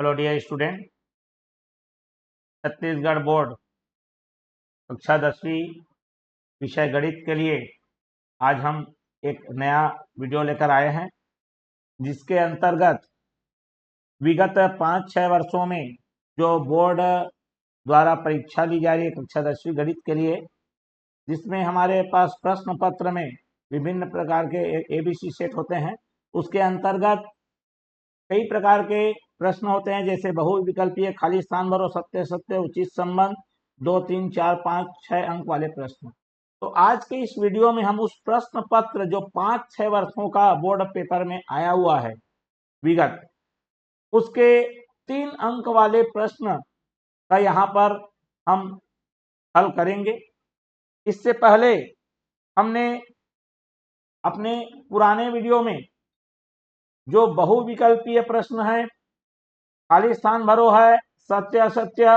Hello dear student. Chhattisgarh board कक्षा 10वीं विषय गणित के लिए आज हम एक नया वीडियो लेकर आए हैं, जिसके अंतर्गत विगत 5-6 वर्षों में जो बोर्ड द्वारा परीक्षा ली जा रही है कक्षा 10वीं गणित के लिए, जिसमें हमारे पास प्रश्न पत्र में विभिन्न प्रकार के ABC सेट होते हैं। उसके अंतर्गत कई प्रकार के प्रश्न होते हैं, जैसे बहुविकल्पीय, खाली स्थान भरो, सत्य सत्य, उचित संबंध, 2, 3, 4, 5, 6 अंक वाले प्रश्न। तो आज के इस वीडियो में हम उस प्रश्न पत्र जो 5-6 वर्षों का बोर्ड पेपर में आया हुआ है विगत, उसके 3 अंक वाले प्रश्न का यहाँ पर हम हल करेंगे। इससे पहले हमने अपने पुराने वीडियो में जो बहुविकल्पीय प्रश्न है, खाली स्थान भरो है, सत्य असत्य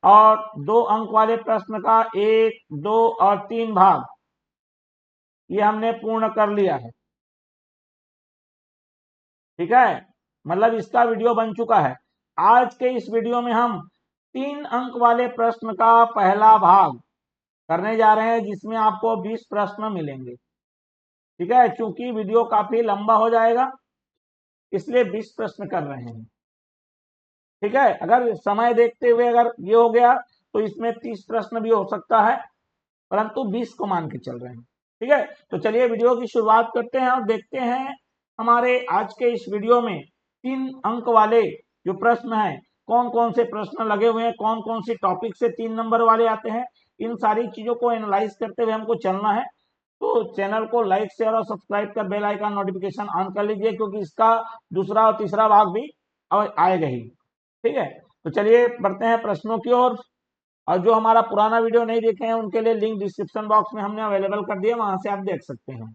और 2 अंक वाले प्रश्न का 1, 2 और 3 भाग, ये हमने पूर्ण कर लिया है। ठीक है, मतलब इसका वीडियो बन चुका है। आज के इस वीडियो में हम 3 अंक वाले प्रश्न का पहला भाग करने जा रहे हैं, जिसमें आपको 20 प्रश्न मिलेंगे। ठीक है, चूंकि वीडियो काफी लंबा हो जाएगा इसलिए 20 प्रश्न कर रहे हैं। ठीक है, अगर समय देखते हुए अगर ये हो गया तो इसमें 30 प्रश्न भी हो सकता है, परंतु 20 को मान के चल रहे हैं। ठीक है, तो चलिए वीडियो की शुरुआत करते हैं और देखते हैं हमारे आज के इस वीडियो में 3 अंक वाले जो प्रश्न हैं, कौन कौन से प्रश्न लगे हुए हैं, कौन कौन सी टॉपिक से 3 नंबर वाले आते हैं। इन सारी चीजों को एनालाइज करते हुए हमको चलना है। तो चैनल को लाइक, शेयर और सब्सक्राइब कर बेल आइकन नोटिफिकेशन ऑन कर लीजिए, क्योंकि इसका दूसरा और तीसरा भाग भी आएगा ही। ठीक है, तो चलिए बढ़ते हैं प्रश्नों की ओर। और जो हमारा पुराना वीडियो नहीं देखे हैं उनके लिए लिंक डिस्क्रिप्शन बॉक्स में हमने अवेलेबल कर दिया, वहां से आप देख सकते हैं।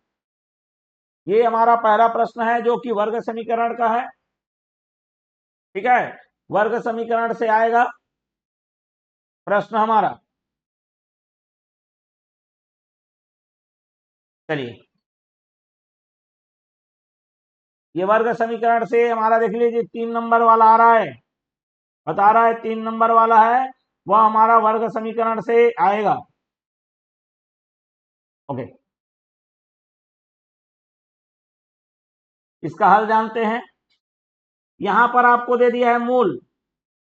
ये हमारा पहला प्रश्न है जो कि वर्ग समीकरण का है। ठीक है, वर्ग समीकरण से आएगा प्रश्न हमारा। चलिए, ये वर्ग समीकरण से हमारा देख लीजिए 3 नंबर वाला आ रहा है, बता रहा है 3 नंबर वाला है, वह हमारा वर्ग समीकरण से आएगा। ओके, इसका हल जानते हैं। यहां पर आपको दे दिया है मूल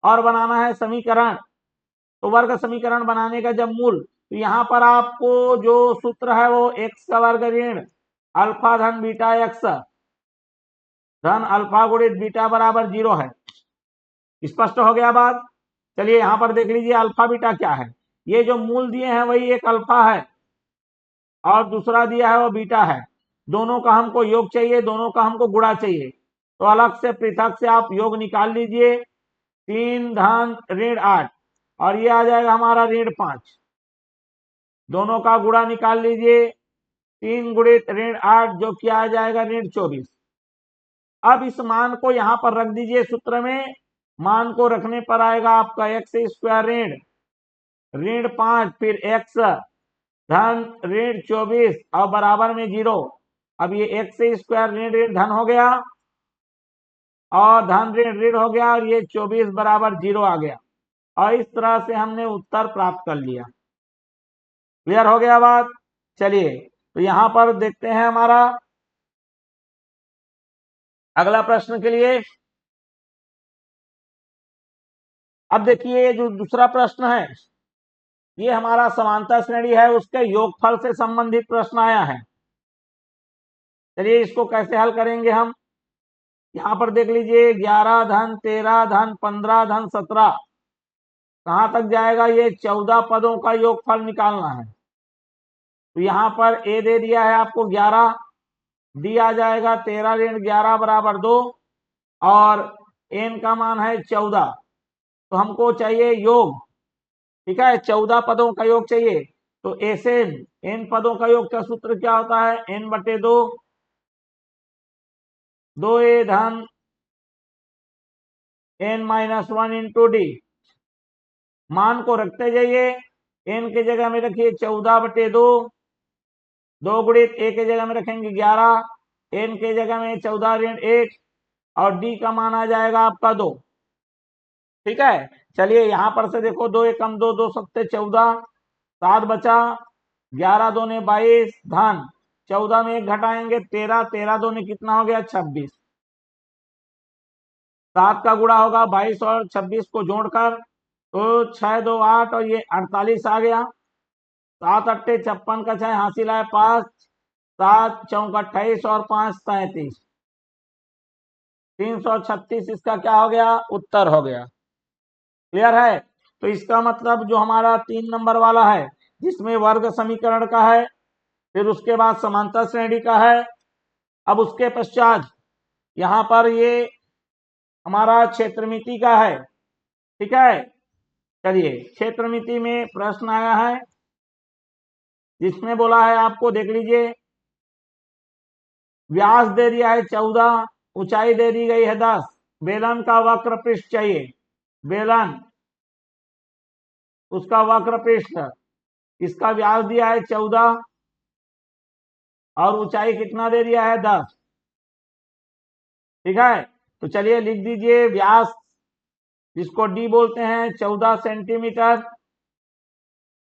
और बनाना है समीकरण। तो वर्ग समीकरण बनाने का जब मूल, तो यहां पर आपको जो सूत्र है वो एक्स का वर्ग ऋण अल्फा धन बीटा एक्स धन अल्फा गुणित बीटा बराबर 0 है। स्पष्ट हो गया बात। चलिए यहां पर देख लीजिए अल्फा बीटा क्या है। ये जो मूल दिए हैं वही एक अल्फा है और दूसरा दिया है वो बीटा है। दोनों का हमको योग चाहिए, दोनों का हमको गुणा चाहिए। तो अलग से पृथक से आप योग निकाल लीजिए। 3 धन ऋण 8 और ये आ जाएगा हमारा ऋण 5। दोनों का गुणा निकाल लीजिए। 3 गुणित ऋण 8 जो कि आ जाएगा ऋण 24। अब इस मान को यहां पर रख दीजिए सूत्र में। मान को रखने पर आएगा आपका एक्स स्क्वायर ऋण ऋण 5 फिर एक्स धन ऋण 24 और बराबर में 0। अब ये एक्स स्क्वायर ऋण ऋण धन हो गया और धन ऋण ऋण हो गया और ये 24 बराबर 0 आ गया। और इस तरह से हमने उत्तर प्राप्त कर लिया। क्लियर हो गया बात। चलिए, तो यहां पर देखते हैं हमारा अगला प्रश्न के लिए। अब देखिए जो दूसरा प्रश्न है, ये हमारा समांतर श्रेणी है, उसके योगफल से संबंधित प्रश्न आया है। चलिए इसको कैसे हल करेंगे हम। यहां पर देख लीजिए 11 धन 13 धन 15 धन 17 कहां तक जाएगा, ये 14 पदों का योगफल निकालना है। तो यहां पर ए दे दिया है आपको 11, डी आ जाएगा 13 ऋण 11 बराबर 2 और एन का मान है 14। तो हमको चाहिए योग। ठीक है, 14 पदों का योग चाहिए। तो एस एन पदों का योग का सूत्र क्या होता है, एन बटे 2, 2a धन एन माइनस 1 इंटू डी। मान को रखते जाइए। एन के जगह में रखिए 14 बटे 2, 2 गुणित ए के जगह में रखेंगे 11, एन के जगह में 14 ऋण 1 और डी का मान आ जाएगा आपका 2। ठीक है। चलिए यहाँ पर से देखो, 2 एकम 2, 2 सत्ते 14, 7 बचा, 11 दूने 22, धन 14 में 1 घटाएंगे 13, 13 दूने कितना हो गया 26, 7 का गुणा होगा 22 और 26 को जोड़कर, तो 6 2 8 और ये 48 आ गया, 7 अट्ठे 56 का 6 हासिल है 5, 7 चौक 28 और 5 33, 336 इसका क्या हो गया, उत्तर हो गया। क्लियर है। तो इसका मतलब जो हमारा 3 नंबर वाला है, जिसमें वर्ग समीकरण का है, फिर उसके बाद समांतर श्रेणी का है, अब उसके पश्चात यहाँ पर ये हमारा क्षेत्रमिति का है। ठीक है। चलिए क्षेत्रमिति में प्रश्न आया है, जिसमें बोला है आपको, देख लीजिए, व्यास दे दिया है 14, ऊंचाई दे दी गई है 10, बेलन का वक्र पृष्ठ चाहिए, बेलन उसका वक्र पृष्ठ, इसका व्यास दिया है 14 और ऊंचाई कितना दे दिया है 10। ठीक है। तो चलिए लिख दीजिए, व्यास जिसको डी बोलते हैं 14 सेंटीमीटर,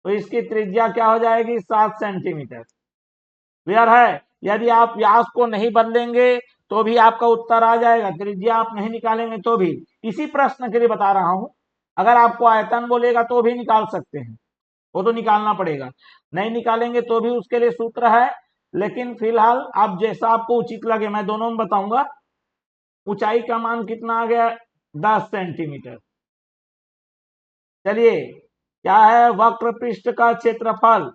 तो इसकी त्रिज्या क्या हो जाएगी 7 सेंटीमीटर। क्लियर है। यदि आप व्यास को नहीं बदलेंगे तो भी आपका उत्तर आ जाएगा, त्रिज्या आप नहीं निकालेंगे तो भी। इसी प्रश्न के लिए बता रहा हूं, अगर आपको आयतन बोलेगा तो भी निकाल सकते हैं, वो तो निकालना पड़ेगा, नहीं निकालेंगे तो भी उसके लिए सूत्र है, लेकिन फिलहाल आप जैसा आपको उचित लगे, मैं दोनों में बताऊंगा। ऊंचाई का मान कितना आ गया 10 सेंटीमीटर। चलिए क्या है, वक्र पृष्ठ का क्षेत्रफल,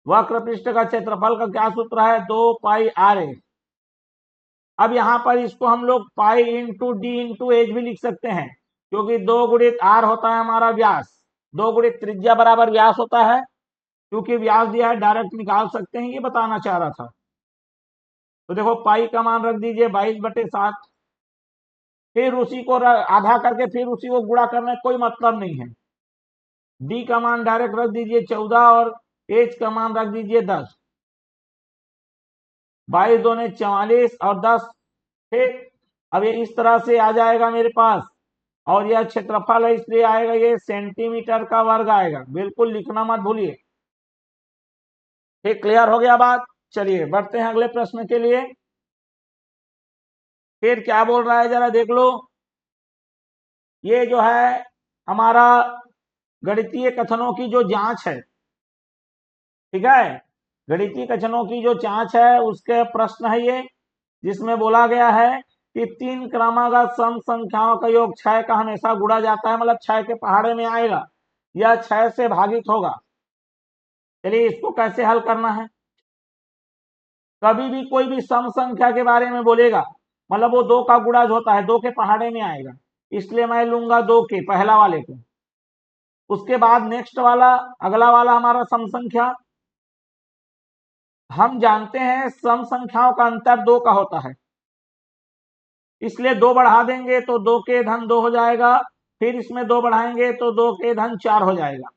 वक्र पृष्ठ का क्षेत्रफल का क्या सूत्र है, 2 पाई आर ए। अब यहां पर इसको हम लोग pi into D into H भी लिख सकते हैं, क्योंकि 2 गुणित आर होता है हमारा व्यास, 2 गुणित त्रिज्या बराबर व्यास होता है, क्योंकि व्यास दिया है डायरेक्ट निकाल सकते हैं, ये बताना चाह रहा था। तो देखो पाई का मान रख दीजिए 22/7, फिर उसी को आधा करके फिर उसी को गुणा करने का कोई मतलब नहीं है। डी का मान डायरेक्ट रख दीजिए 14 और एच का मान रख दीजिए 10, 22 दूने 44 और 10। ठीक, अब ये इस तरह से आ जाएगा मेरे पास, और यह क्षेत्रफल है इसलिए आएगा ये सेंटीमीटर का वर्ग आएगा, बिल्कुल लिखना मत भूलिए। ठीक, क्लियर हो गया बात। चलिए बढ़ते हैं अगले प्रश्न के लिए। फिर क्या बोल रहा है जरा देख लो, ये जो है हमारा गणितीय कथनों की जो जांच है, ठीक है, गणितीय कथनों की जो जांच है उसके प्रश्न है ये, जिसमें बोला गया है कि 3 क्रमागत सम संख्याओं का योग 6 का हमेशा गुणा जाता है, मतलब 6 के पहाड़े में आएगा या 6 से भागित होगा। चलिए इसको कैसे हल करना है। कभी भी कोई भी सम संख्या के बारे में बोलेगा, मतलब वो 2 का गुणा होता है, 2 के पहाड़े में आएगा, इसलिए मैं लूंगा 2 के पहला वाले को। उसके बाद नेक्स्ट वाला, अगला वाला हमारा सम संख्या, हम जानते हैं सम संख्याओं का अंतर 2 का होता है, इसलिए 2 बढ़ा देंगे तो 2 के धन 2 हो जाएगा, फिर इसमें 2 बढ़ाएंगे तो 2 के धन 4 हो जाएगा।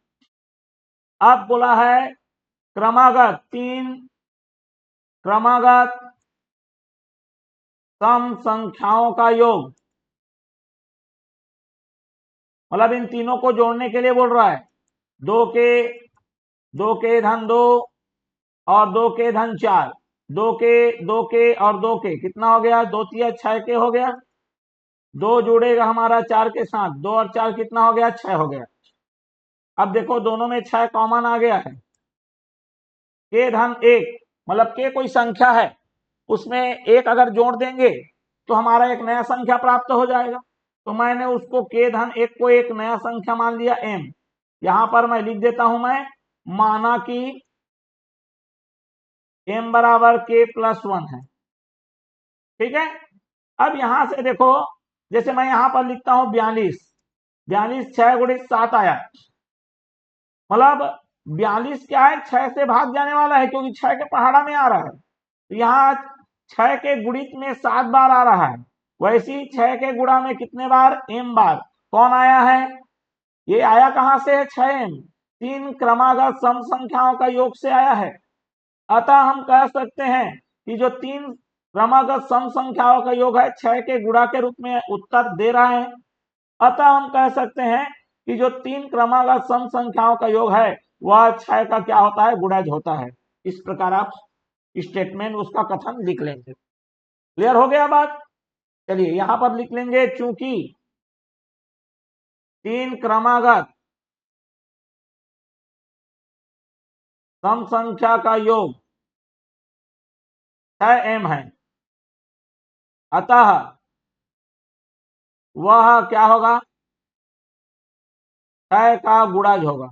अब बोला है क्रमागत 3 क्रमागत सम संख्याओं का योग, मतलब इन तीनों को जोड़ने के लिए बोल रहा है, 2 के धन 2 और 2 के धन 4, 2 के और 2 के कितना हो गया, 2 तिया 6 के हो गया, 2 जुड़ेगा हमारा 4 के साथ, 2 और 4 कितना हो गया 6 हो गया। अब देखो दोनों में 6 कॉमन आ गया है, के धन 1, मतलब के कोई संख्या है, उसमें 1 अगर जोड़ देंगे तो हमारा एक नया संख्या प्राप्त हो जाएगा, तो मैंने उसको के धन 1 को एक नया संख्या मान लिया m। यहां पर मैं लिख देता हूं, मैं माना कि m बराबर k प्लस 1 है। ठीक है। अब यहां से देखो, जैसे मैं यहां पर लिखता हूं 42, 6 गुणित 7 आया, मतलब 42 क्या है 6 से भाग जाने वाला है, क्योंकि 6 के पहाड़ा में आ रहा है, तो यहाँ 6 के गुणित में 7 बार आ रहा है, वैसे ही 6 के गुणा में कितने बार, m बार। कौन आया है, ये आया कहां से है 6m, 3 क्रमागत सम संख्याओं का योग से आया है। अतः हम कह सकते हैं कि जो 3 क्रमागत सम संख्याओं का योग है, 6 के गुणा के रूप में उत्तर दे रहा है। अतः हम कह सकते हैं कि जो 3 क्रमागत सम संख्याओं का योग है वह 6 का क्या होता है, गुणज होता है। इस प्रकार आप स्टेटमेंट उसका कथन लिख लेंगे। क्लियर हो गया बात? चलिए यहां पर लिख लेंगे, चूंकि 3 क्रमागत सम संख्या का योग 6m है, अतः वह क्या होगा, 6 का गुणज होगा।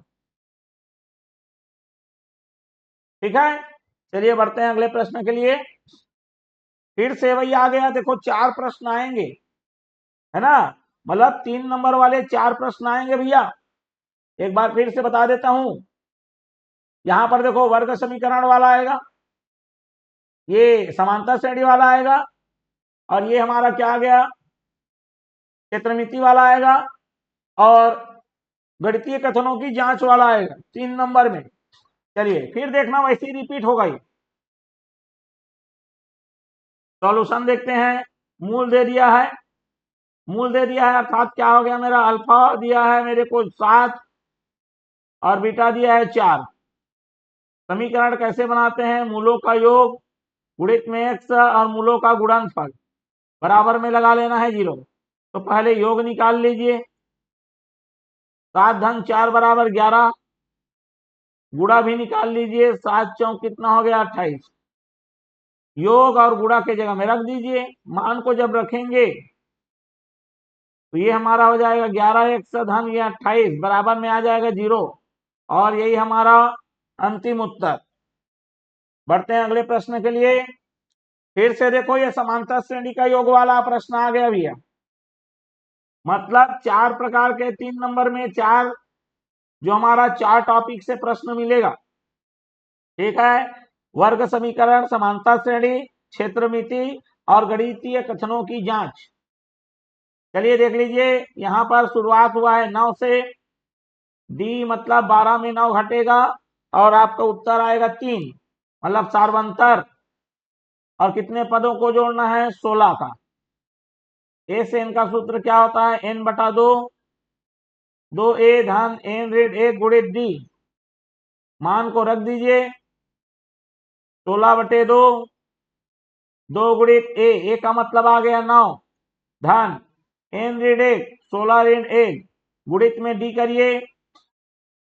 ठीक है, चलिए बढ़ते हैं अगले प्रश्न के लिए। फिर से वही आ गया, देखो 4 प्रश्न आएंगे, है ना, मतलब 3 नंबर वाले 4 प्रश्न आएंगे भैया। एक बार फिर से बता देता हूं, यहां पर देखो वर्ग समीकरण वाला आएगा, ये समांतर श्रेणी वाला आएगा, और ये हमारा क्या आ गया, क्षेत्रमिति वाला आएगा, और गणितीय कथनों की जांच वाला आएगा 3 नंबर में। चलिए फिर देखना वैसे ही रिपीट होगा ही। सॉल्यूशन देखते हैं। मूल दे दिया है, मूल दे दिया है अर्थात क्या हो गया, मेरा अल्फा दिया है मेरे को 7 और बीटा दिया है 4। समीकरण कैसे बनाते हैं, मूलों का योग गुणित में x और मूलों का गुणनफल बराबर में लगा लेना है 0। तो पहले योग निकाल लीजिए, 7 धन 4 बराबर 11, गुणा भी निकाल लीजिए, 7 चौक कितना हो गया 28। योग और गुणा के जगह में रख दीजिए, मान को जब रखेंगे तो ये हमारा हो जाएगा 11x धन ये 28 बराबर में आ जाएगा 0, और यही हमारा अंतिम उत्तर। बढ़ते हैं अगले प्रश्न के लिए। फिर से देखो ये समांतर श्रेणी का योग वाला प्रश्न आ गया भैया, मतलब 4 प्रकार के 3 नंबर में 4, जो हमारा 4 टॉपिक से प्रश्न मिलेगा। ठीक है, वर्ग समीकरण, समांतर श्रेणी, क्षेत्रमिति और गणितीय कथनों की जांच। चलिए देख लीजिए, यहां पर शुरुआत हुआ है 9 से, डी मतलब 12 में 9 घटेगा और आपका उत्तर आएगा 3, मतलब सार्वंतर, और कितने पदों को जोड़ना है, 16 का। ए से एन का सूत्र क्या होता है, n बटा 2, 2a धन n ऋण 1 गुणित डी, मान को रख दीजिए, 16 बटे 2, 2 गुणित ए का मतलब आ गया 9, धन n ऋण 1, 16 ऋण 1 गुणित में डी करिए,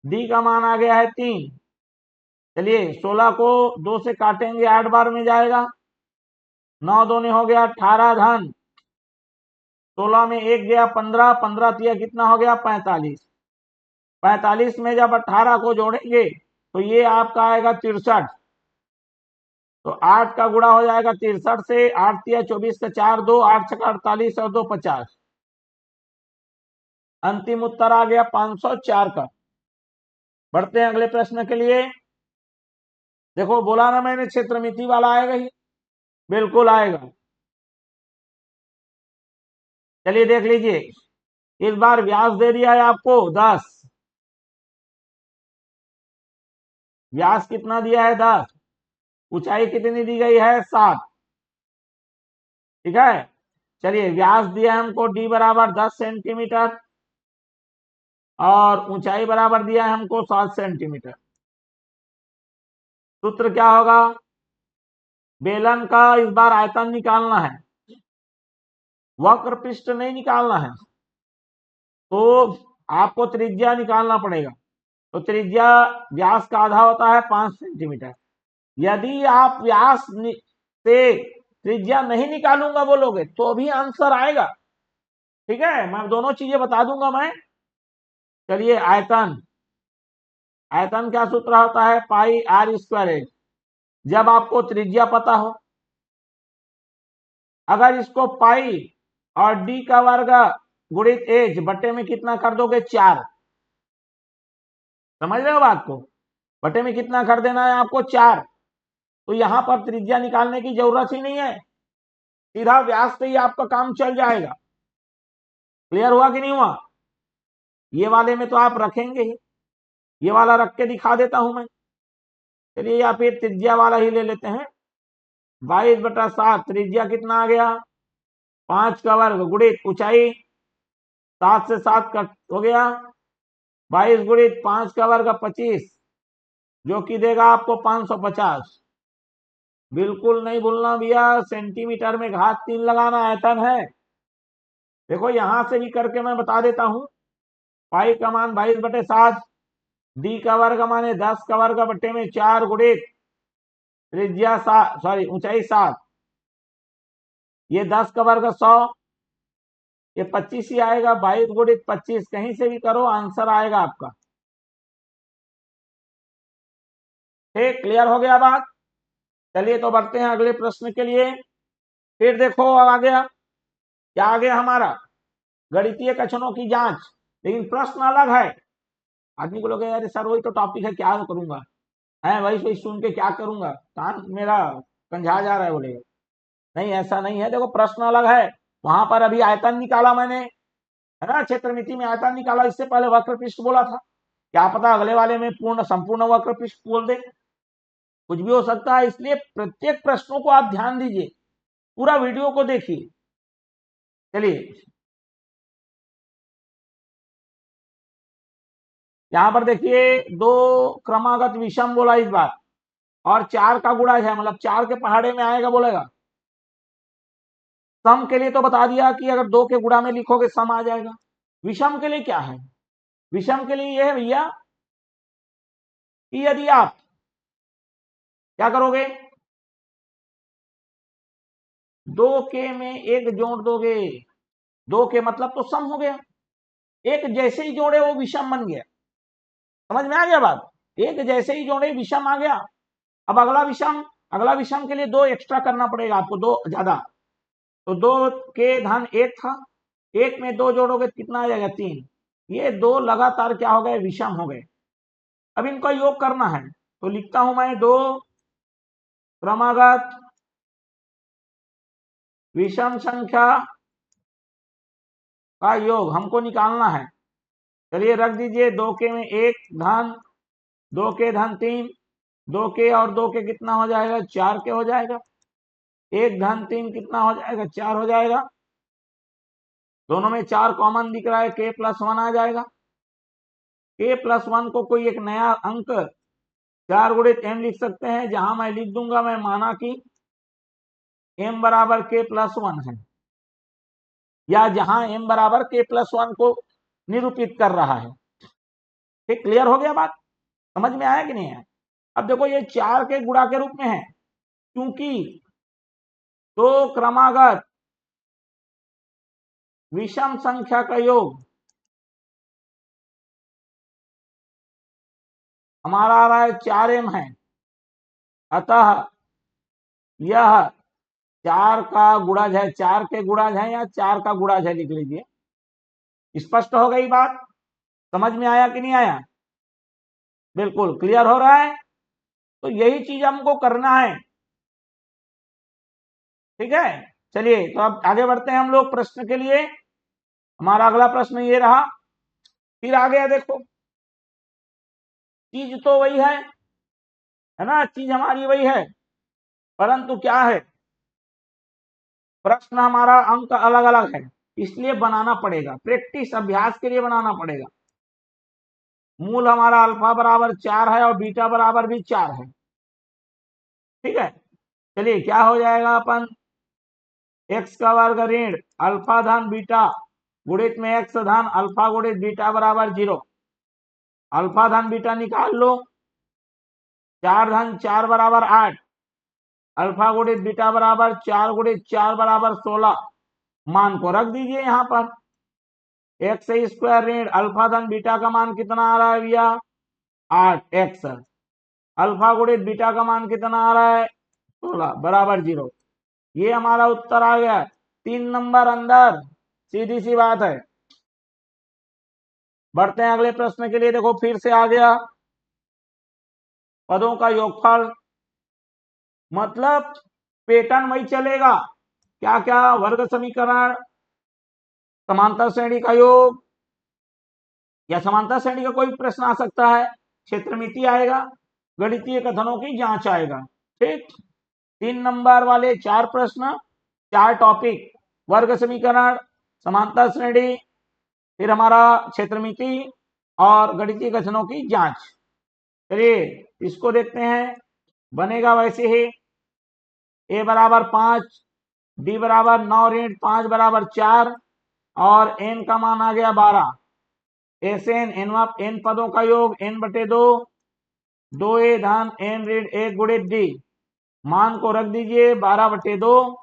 डी का मान आ गया है 3। चलिए 16 को 2 से काटेंगे 8 बार में जाएगा, 9 दूनी हो गया 18, धन 16 में 1 गया 15, 15 तिया कितना हो गया 45। 45 में जब 18 को जोड़ेंगे तो ये आपका आएगा 63। तो 8 का गुणा हो जाएगा 63 से, 8 तिया 24 का 4, 2 8 छका 48 और 2 50। अंतिम उत्तर आ गया 504 का। बढ़ते हैं अगले प्रश्न के लिए। देखो बोला ना मैंने, क्षेत्रमिति वाला आएगा ही, बिल्कुल आएगा। चलिए देख लीजिए, इस बार व्यास दे दिया है आपको 10, व्यास कितना दिया है 10, ऊंचाई कितनी दी गई है 7। ठीक है, चलिए व्यास दिया है हमको डी बराबर 10 सेंटीमीटर और ऊंचाई बराबर दिया है हमको 7 सेंटीमीटर। सूत्र क्या होगा, बेलन का इस बार आयतन निकालना है, वक्र पृष्ठ नहीं निकालना है, तो आपको त्रिज्या निकालना पड़ेगा। तो त्रिज्या व्यास का आधा होता है 5 सेंटीमीटर। यदि आप व्यास से त्रिज्या नहीं निकालूंगा बोलोगे तो भी आंसर आएगा। ठीक है, मैं दोनों चीजें बता दूंगा मैं। चलिए आयतन, आयतन क्या सूत्र होता है, पाई आर स्क्वायर एच, जब आपको त्रिज्या पता हो। अगर इसको पाई और डी का वर्ग गुणित एच बटे में कितना कर दोगे 4, समझ रहे हो बात को, बटे में कितना कर देना है आपको 4। तो यहां पर त्रिज्या निकालने की जरूरत ही नहीं है, सीधा व्यास से ही आपका काम चल जाएगा। क्लियर हुआ कि नहीं हुआ? ये वाले में तो आप रखेंगे ही, ये वाला रख के दिखा देता हूं मैं। चलिए या फिर त्रिज्या वाला ही ले लेते हैं, 22/7 त्रिज्या कितना आ गया 5 का वर्ग गुणित ऊंचाई 7 से 7 कट हो गया 22 गुणित 5 का वर्ग 25 जो कि देगा आपको 550। बिल्कुल नहीं भूलना भैया सेंटीमीटर में घात 3 लगाना आयतन है। देखो यहां से भी करके मैं बता देता हूं पाई का मान 22/7 डी का वर्ग माने 10 का वर्ग बट्टे में 4 गुणित त्रिज्या 7 सॉरी ऊंचाई 7 ये 10 का वर्ग 100 ये 25 ही आएगा 22 गुणित 25 कहीं से भी करो आंसर आएगा आपका। ठीक क्लियर हो गया बात। चलिए तो बढ़ते हैं अगले प्रश्न के लिए। फिर देखो आ गया क्या आ गया हमारा गणितीय कथनों की जांच, लेकिन प्रश्न अलग है। आदमी को लोग यार सर वही तो टॉपिक है क्या करूंगा है वही वही सुन के क्या करूंगा कान मेरा कंझा जा रहा है बोलेगा। नहीं ऐसा नहीं है, देखो प्रश्न अलग है। वहां पर अभी आयतन निकाला मैंने है ना, क्षेत्रमिति में आयतन निकाला, इससे पहले वक्र पृष्ठ बोला था। क्या पता अगले वाले में पूर्ण संपूर्ण वक्र पृष्ठ बोल दे, कुछ भी हो सकता है। इसलिए प्रत्येक प्रश्नों को आप ध्यान दीजिए, पूरा वीडियो को देखिए। चलिए यहां पर देखिए दो क्रमागत विषम बोला इस बार और 4 का गुणा है मतलब 4 के पहाड़े में आएगा बोलेगा। सम के लिए तो बता दिया कि अगर 2 के गुणा में लिखोगे सम आ जाएगा। विषम के लिए क्या है, विषम के लिए यह है भैया कि यदि आप क्या करोगे 2 के में 1 जोड़ दोगे, 2 के मतलब तो सम हो गया, एक जैसे ही जोड़े वो विषम बन गया। समझ में आ गया बात, एक जैसे ही जोड़े विषम आ गया। अब अगला विषम के लिए 2 एक्स्ट्रा करना पड़ेगा आपको, 2 ज्यादा। तो 2 के धन 1 था, 1 में 2 जोड़ोगे कितना आ जाएगा 3, ये 2 लगातार क्या हो गए विषम हो गए। अब इनका योग करना है तो लिखता हूं मैं 2 क्रमागत विषम संख्या का योग हमको निकालना है। चलिए रख दीजिए 2 के में 1 धन 2 के धन 3, 2 के और 2 के कितना हो जाएगा 4 के हो जाएगा, 1 धन 3 कितना हो जाएगा 4 हो जाएगा, दोनों में 4 कॉमन दिख रहा है k प्लस 1 आ जाएगा। k प्लस 1 को कोई एक नया अंक 4 गुणित m लिख सकते हैं, जहां मैं लिख दूंगा मैं माना कि m बराबर k प्लस 1 है, या जहां m बराबर k प्लस 1 को निरूपित कर रहा है। ठीक क्लियर हो गया बात, समझ में आया कि नहीं है। अब देखो ये 4 के गुणा के रूप में है, क्योंकि 2 क्रमागत विषम संख्या का योग हमारा आ रहा है 4m है, अतः यह 4 का गुणज है, 4 के गुणज है या 4 का गुणज है लिख लीजिए। स्पष्ट हो गई बात, समझ में आया कि नहीं आया, बिल्कुल क्लियर हो रहा है। तो यही चीज हमको करना है, ठीक है। चलिए तो अब आगे बढ़ते हैं हम लोग प्रश्न के लिए। हमारा अगला प्रश्न ये रहा, फिर आ गया देखो चीज तो वही है ना, चीज हमारी वही है, परंतु क्या है प्रश्न हमारा अंक अलग अलग है, इसलिए बनाना पड़ेगा, प्रैक्टिस अभ्यास के लिए बनाना पड़ेगा। मूल हमारा अल्फा बराबर 4 है और बीटा बराबर भी 4 है, ठीक है। चलिए क्या हो जाएगा अपन x का वर्ग ऋण अल्फा धन बीटा गुणित में x धन अल्फा गुणित बीटा बराबर 0। अल्फा धन बीटा निकाल लो, 4 धन 4 बराबर 8, अल्फा गुणित बीटा बराबर 4 गुणित 4 बराबर 16। मान को रख दीजिए यहाँ पर, एक्स स्क्वायर ऋण अल्फा धन बीटा का मान कितना आ रहा है भैया 8x, अल्फा गुणित बीटा का मान कितना आ रहा है 16 बराबर 0। ये हमारा उत्तर आ गया 3 नंबर अंदर, सीधी सी बात है। बढ़ते हैं अगले प्रश्न के लिए। देखो फिर से आ गया पदों का योगफल, मतलब पैटर्न वही चलेगा, क्या क्या वर्ग समीकरण, समांतर श्रेणी का योग, या समांतर श्रेणी का कोई प्रश्न आ सकता है, क्षेत्रमिति आएगा, गणितीय कथनों की जांच आएगा, ठीक। 3 नंबर वाले 4 प्रश्न, 4 टॉपिक, वर्ग समीकरण, समांतर श्रेणी, फिर हमारा क्षेत्रमिति और गणितीय कथनों की जांच। चलिए इसको देखते हैं। बनेगा वैसे ही a बराबर 5, d बराबर 9 ऋण 5 बराबर 4 और n का मान आ गया 12। Sn n पदों का योग n/2, 2a धन n ऋण 1 गुणित d, मान को रख दीजिए 12/2,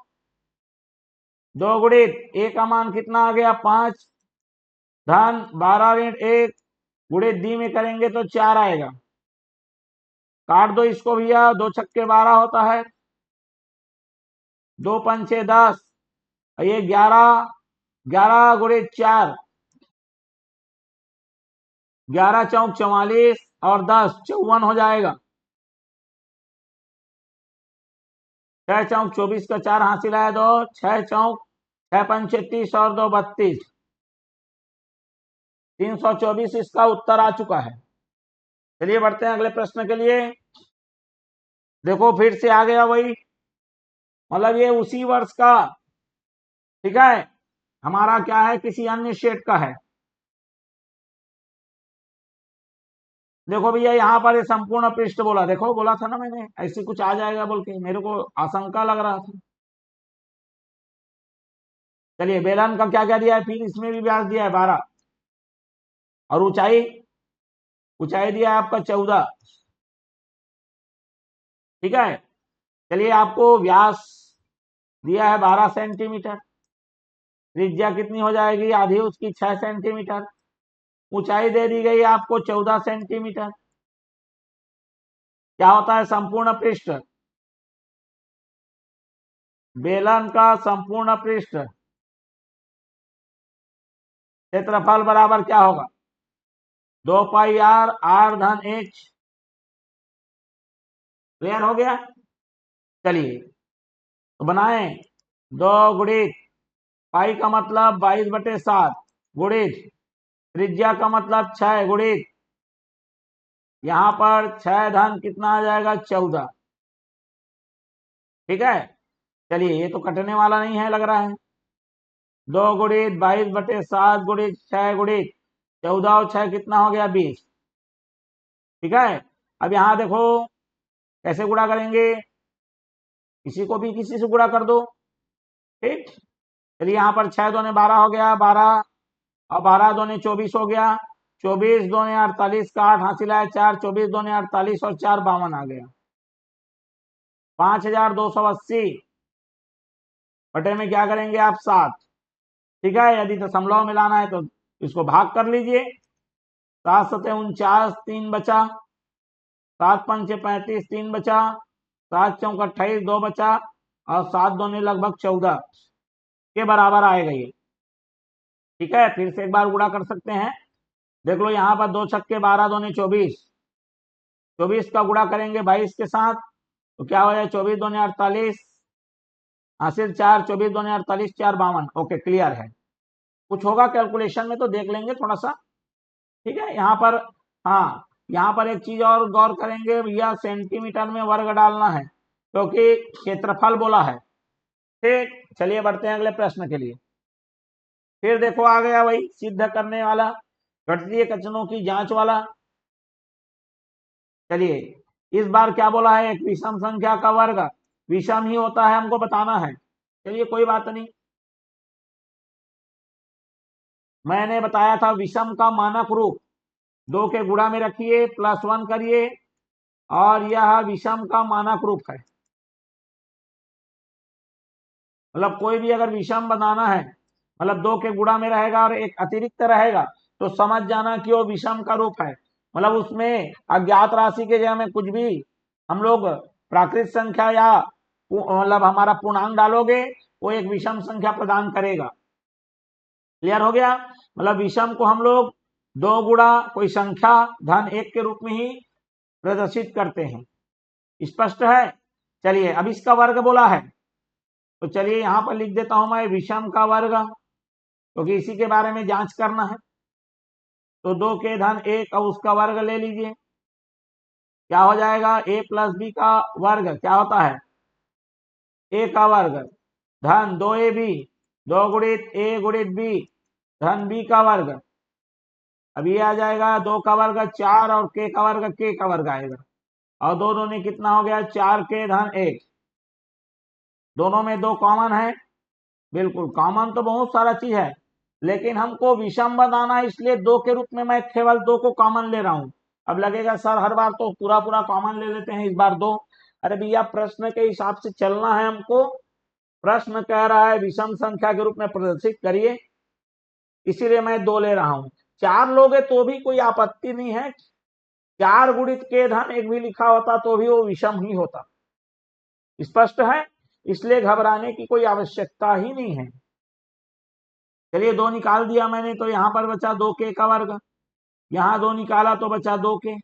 2 गुणित a का मान कितना आ गया 5 धन 12 ऋण 1 गुणित d में करेंगे तो 4 आएगा। काट दो इसको भैया, 2 छक्के 12 होता है, 2 पंचे 10, ये 11, 11 गुणित 4, 11 चौक 44 और 10 54 हो जाएगा। 6 चौक 24 का 4 हासिल आया 2, 6 चौक 6 पंचे 30 और 2 32, 324 इसका उत्तर आ चुका है। चलिए बढ़ते हैं अगले प्रश्न के लिए। देखो फिर से आ गया वही, मतलब ये उसी वर्ष का, ठीक है, हमारा क्या है, किसी अन्य स्टेट का है। देखो भैया यहाँ पर ये संपूर्ण पृष्ठ बोला, देखो बोला था ना मैंने ऐसे कुछ आ जाएगा बोल के, मेरे को आशंका लग रहा था। चलिए बेलन का क्या क्या दिया है, फिर इसमें भी व्यास दिया है 12 और ऊंचाई, ऊंचाई दिया है आपका 14, ठीक है। चलिए आपको व्यास दिया है 12 सेंटीमीटर, त्रिज्या कितनी हो जाएगी आधी उसकी 6 सेंटीमीटर, ऊंचाई दे दी गई आपको 14 सेंटीमीटर। क्या होता है संपूर्ण पृष्ठ, बेलन का संपूर्ण पृष्ठ क्षेत्रफल बराबर क्या होगा, 2 पाई आर, आर धन एच। क्लियर हो गया। चलिए तो बनाएं, 2 गुणित पाई का मतलब 22/7 गुणित त्रिज्या का मतलब 6 गुणित यहां पर 6 धन कितना आ जाएगा 14, ठीक है। चलिए ये तो कटने वाला नहीं है लग रहा है, 2 गुणित 22/7 गुणित 6 गुणित 14 और 6 कितना हो गया 20, ठीक है। अब यहां देखो कैसे गुणा करेंगे, किसी को भी किसी से गुणा कर दो, ठीक। चलिए यहाँ पर 6 दूने 12 हो गया 12 और 12 दूने 24 हो गया, 24 दूने 48 का 8 हासिल है 4, 24 दूने 48 और 4 52 आ गया, 5280 बटे में क्या करेंगे आप 7, ठीक है। यदि दशमलव मिलाना है तो इसको भाग कर लीजिए, 7 सते 49 3 बचा, 7 पंचे 35 3 बचा, 7 चौक 28 2 बचा और 7 दूने लगभग 14 के बराबर आएगा ये, ठीक है। फिर से एक बार गुणा कर सकते हैं, देख लो यहाँ पर 2 छक्के 12 दूने 24, 24 का गुणा करेंगे 22 के साथ तो क्या हो जाए 24 दूने 48 हासिल 4, 24 दूने 48 4 52। ओके क्लियर है, कुछ होगा कैलकुलेशन में तो देख लेंगे थोड़ा सा, ठीक है। यहाँ पर हाँ, यहाँ पर एक चीज और गौर करेंगे भैया, सेंटीमीटर में वर्ग डालना है क्योंकि क्षेत्रफल बोला है, ठीक। चलिए बढ़ते हैं अगले प्रश्न के लिए। फिर देखो आ गया वही सिद्ध करने वाला, गणितीय कथनों की जांच वाला। चलिए इस बार क्या बोला है, एक विषम संख्या का वर्ग विषम ही होता है, हमको बताना है। चलिए कोई बात नहीं, मैंने बताया था विषम का मानक रूप 2 के गुणा में रखिए +1 करिए और यह विषम का मानक रूप है। मतलब कोई भी अगर विषम बनाना है, मतलब 2 के गुणा में रहेगा और एक अतिरिक्त रहेगा तो समझ जाना कि वो विषम का रूप है। मतलब उसमें अज्ञात राशि के जगह में कुछ भी हम लोग प्राकृत संख्या या मतलब हमारा पूर्णांक डालोगे वो एक विषम संख्या प्रदान करेगा। क्लियर हो गया। मतलब विषम को हम लोग 2 गुणा कोई संख्या धन 1 के रूप में ही प्रदर्शित करते हैं, स्पष्ट है। चलिए अब इसका वर्ग बोला है तो चलिए यहां पर लिख देता हूं मैं विषम का वर्ग, क्योंकि इसी के बारे में जांच करना है। तो 2 के धन 1 और उसका वर्ग ले लीजिए, क्या हो जाएगा a + b का वर्ग क्या होता है ए का वर्ग धन 2ab, 2 गुणित ए गुणित बी धन बी का वर्ग। अब ये आ जाएगा 2 का वर्ग 4 और के का वर्ग आएगा, और दो दोनों कितना हो गया 4k धन 1। दोनों में 2 कॉमन है, बिल्कुल कॉमन तो बहुत सारा चीज है, लेकिन हमको विषम बनाना है, इसलिए 2 के रूप में मैं केवल 2 को कॉमन ले रहा हूं। अब लगेगा सर हर बार तो पूरा पूरा कॉमन ले लेते हैं, इस बार 2। अरे भैया प्रश्न के हिसाब से चलना है हमको। प्रश्न कह रहा है विषम संख्या के रूप में प्रदर्शित करिए, इसीलिए मैं 2 ले रहा हूं। 4 लोगे तो भी कोई आपत्ति नहीं है, 4 गुणित के धन 1 भी लिखा होता तो भी वो विषम ही होता। स्पष्ट है, इसलिए घबराने की कोई आवश्यकता ही नहीं है। चलिए 2 निकाल दिया मैंने, तो यहां पर बचा 2k का वर्ग, यहां 2 निकाला तो बचा 2k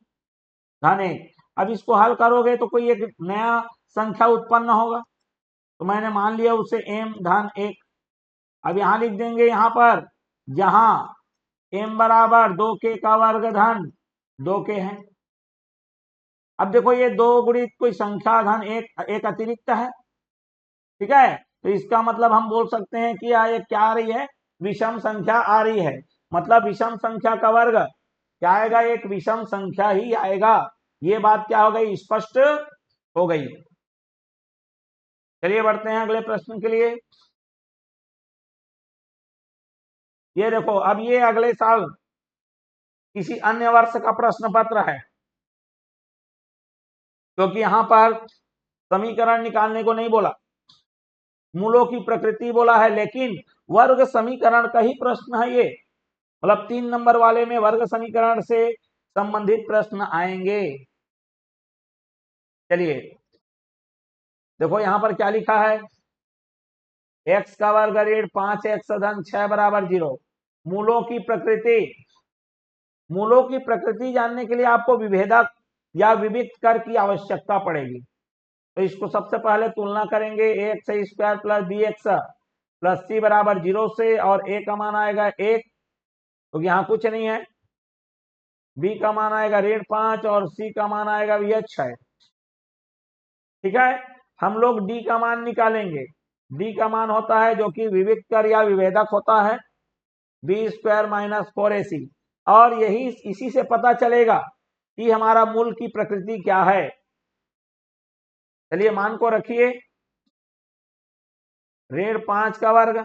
धन 1। अब इसको हल करोगे तो कोई एक नया संख्या उत्पन्न होगा, तो मैंने मान लिया उसे m धन 1। अब यहां लिख देंगे, यहां पर जहां m बराबर 2k का वर्ग धन 2k है। अब देखो ये 2 गुणित कोई संख्या धन 1 अतिरिक्त है, ठीक है, तो इसका मतलब हम बोल सकते हैं कि ये क्या आ रही है, विषम संख्या आ रही है। मतलब विषम संख्या का वर्ग क्या आएगा, एक विषम संख्या ही आएगा। ये बात क्या हो गई, स्पष्ट हो गई। चलिए बढ़ते हैं अगले प्रश्न के लिए। ये देखो, अब ये अगले साल किसी अन्य वर्ष का प्रश्न पत्र है, क्योंकि यहां पर समीकरण निकालने को नहीं बोला, मूलों की प्रकृति बोला है, लेकिन वर्ग समीकरण का ही प्रश्न है ये। मतलब 3 नंबर वाले में वर्ग समीकरण से संबंधित प्रश्न आएंगे। चलिए देखो यहां पर क्या लिखा है, x का वर्ग ऋण 5x धन 6 बराबर 0। मूलों की प्रकृति, मूलों की प्रकृति जानने के लिए आपको विभेदक या विविक्त कर की आवश्यकता पड़ेगी। तो इसको सबसे पहले तुलना करेंगे, x square plus b x plus c बराबर 0 से, और a का मान आएगा 1, तो यहाँ कुछ नहीं है। b का मान आएगा ऋण 5 और c का मान आएगा भैया 6। ठीक है, हम लोग d का मान निकालेंगे। d का मान होता है जो कि विविक्त कर या विभेदक होता है, बी स्क्वायर माइनस 4ac, और यही इसी से पता चलेगा कि हमारा मूल की प्रकृति क्या है। चलिए मान को रखिए, ऋण 5 का वर्ग